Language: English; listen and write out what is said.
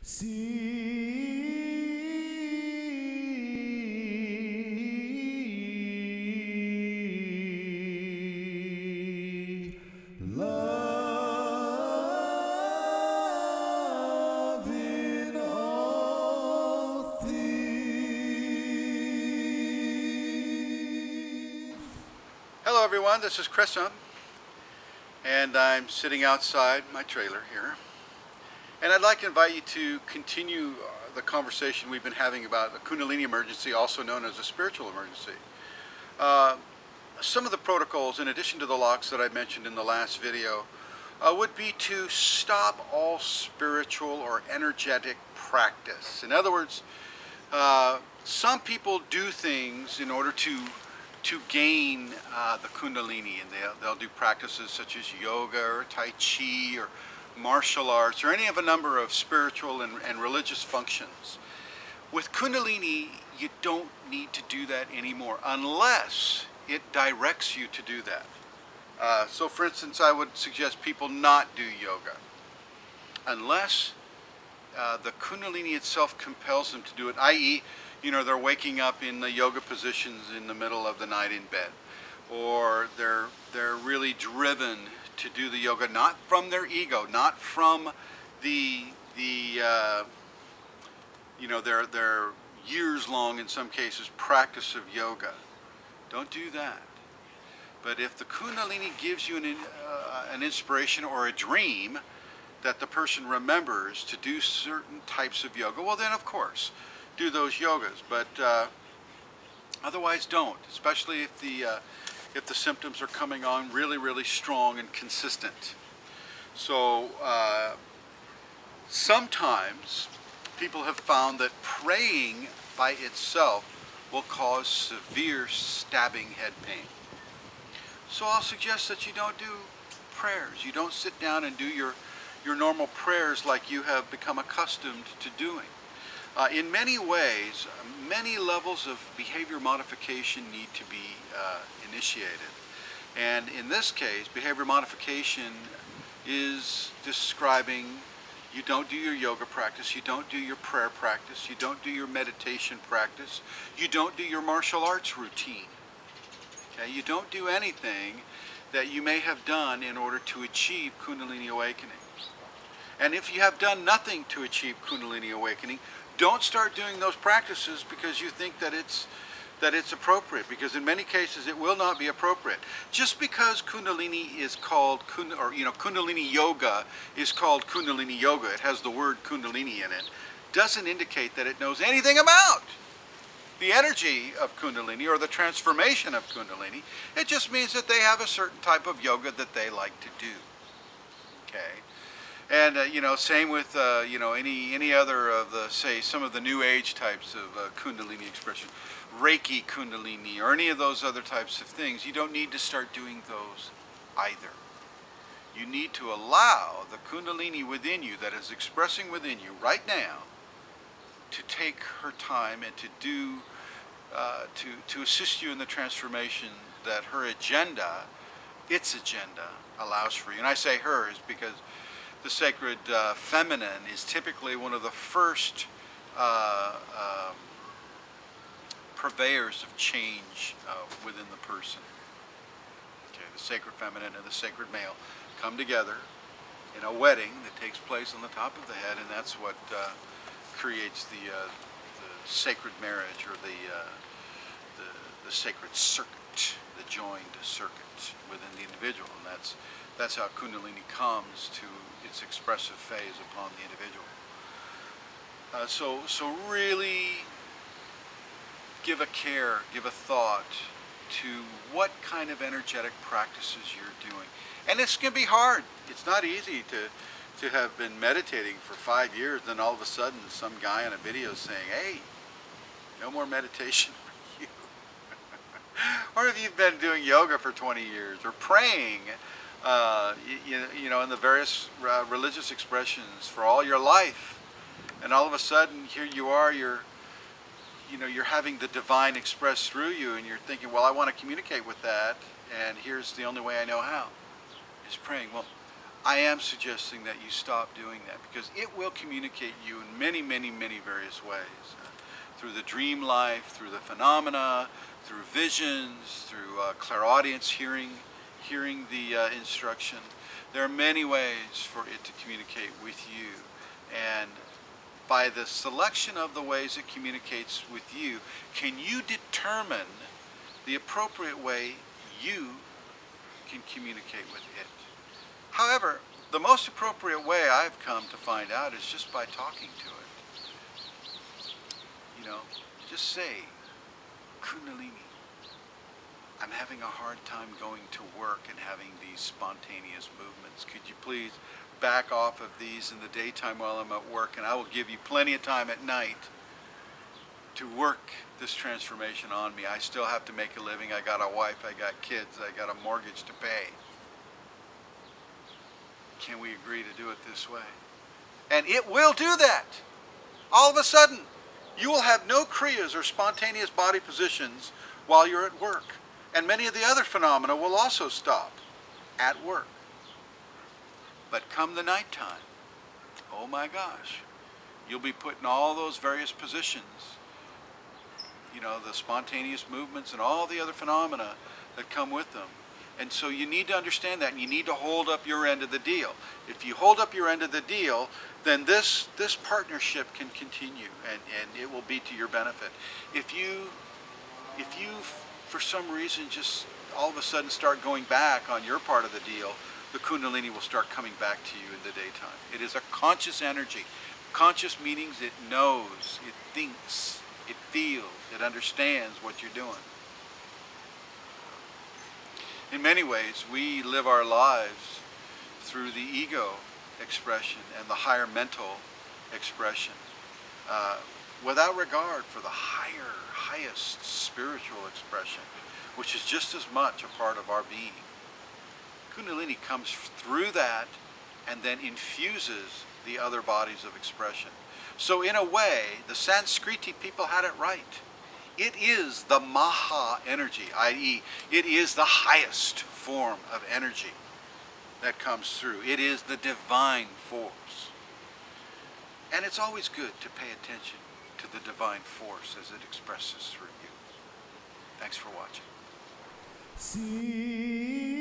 See love in all things. Hello everyone, this is Chrism, and I'm sitting outside my trailer here. And I'd like to invite you to continue the conversation we've been having about a Kundalini emergency, also known as a spiritual emergency. Some of the protocols, in addition to the locks that I mentioned in the last video, would be to stop all spiritual or energetic practice. In other words, some people do things in order to gain the Kundalini, and they'll do practices such as yoga or Tai Chi or martial arts or any of a number of spiritual and religious functions. With Kundalini, you don't need to do that anymore unless it directs you to do that. So for instance, I would suggest people not do yoga unless the Kundalini itself compels them to do it, i.e., you know, they're waking up in the yoga positions in the middle of the night in bed, or they're really driven to do the yoga, not from their ego, not from the you know, their years long, in some cases, practice of yoga. Don't do that. But if the Kundalini gives you an inspiration or a dream that the person remembers to do certain types of yoga, well then of course do those yogas, but otherwise don't, especially if the symptoms are coming on really strong and consistent. So sometimes people have found that praying by itself will cause severe stabbing head pain. So I'll suggest that you don't do prayers. You don't sit down and do your normal prayers like you have become accustomed to doing. In many ways, many levels of behavior modification need to be initiated. And in this case, behavior modification is describing you don't do your yoga practice, you don't do your prayer practice, you don't do your meditation practice, you don't do your martial arts routine. Okay? You don't do anything that you may have done in order to achieve Kundalini awakening. And if you have done nothing to achieve Kundalini awakening, don't start doing those practices because you think that it's appropriate, because in many cases it will not be appropriate. Just because Kundalini is called Kundalini yoga is called Kundalini yoga, it has the word Kundalini in it, doesn't indicate that it knows anything about the energy of Kundalini or the transformation of Kundalini. It just means that they have a certain type of yoga that they like to do. Okay. And you know, same with you know, any other of the, say, some of the New Age types of Kundalini expression, Reiki Kundalini, or any of those other types of things. You don't need to start doing those either. You need to allow the Kundalini within you, that is expressing within you right now, to take her time and to do to assist you in the transformation that her agenda, its agenda, allows for you. And I say hers because the sacred feminine is typically one of the first purveyors of change within the person. Okay, the sacred feminine and the sacred male come together in a wedding that takes place on the top of the head, and that's what creates the sacred marriage, or the sacred circuit, the joined circuit within the individual, and that's how Kundalini comes to its expressive phase upon the individual. So really give a care, give a thought to what kind of energetic practices you're doing. And it's going to be hard. It's not easy to have been meditating for 5 years, then all of a sudden some guy on a video saying, hey, no more meditation for you. Or if you've been doing yoga for 20 years or praying, you know, in the various religious expressions for all your life, and all of a sudden here you are, you're having the divine expressed through you, and you're thinking, well, I want to communicate with that, and here's the only way I know how, is praying. Well, I am suggesting that you stop doing that, because it will communicate you in many, many, many various ways. Through the dream life, through the phenomena, through visions, through clairaudience, hearing the instruction. There are many ways for it to communicate with you. And by the selection of the ways it communicates with you, can you determine the appropriate way you can communicate with it. However, the most appropriate way I've come to find out is just by talking to it. You know, just say, Kundalini, I'm having a hard time going to work and having these spontaneous movements. Could you please back off of these in the daytime while I'm at work, and I will give you plenty of time at night to work this transformation on me. I still have to make a living. I got a wife, I got kids, I got a mortgage to pay. Can we agree to do it this way? And it will do that. All of a sudden, you will have no kriyas or spontaneous body positions while you're at work. And many of the other phenomena will also stop at work. But come the nighttime, oh my gosh, you'll be put in all those various positions, you know, the spontaneous movements and all the other phenomena that come with them. And so you need to understand that, and you need to hold up your end of the deal. If you hold up your end of the deal, then this partnership can continue, and it will be to your benefit. If you for some reason just all of a sudden start going back on your part of the deal, the Kundalini will start coming back to you in the daytime. It is a conscious energy. Conscious means it knows, it thinks, it feels, it understands what you're doing. In many ways, we live our lives through the ego expression and the higher mental expression, without regard for the highest spiritual expression, which is just as much a part of our being. Kundalini comes through that and then infuses the other bodies of expression. So in a way, the Sanskriti people had it right. It is the Maha energy, i.e., it is the highest form of energy that comes through. It is the divine force. And it's always good to pay attention to the divine force as it expresses through you. Thanks for watching. See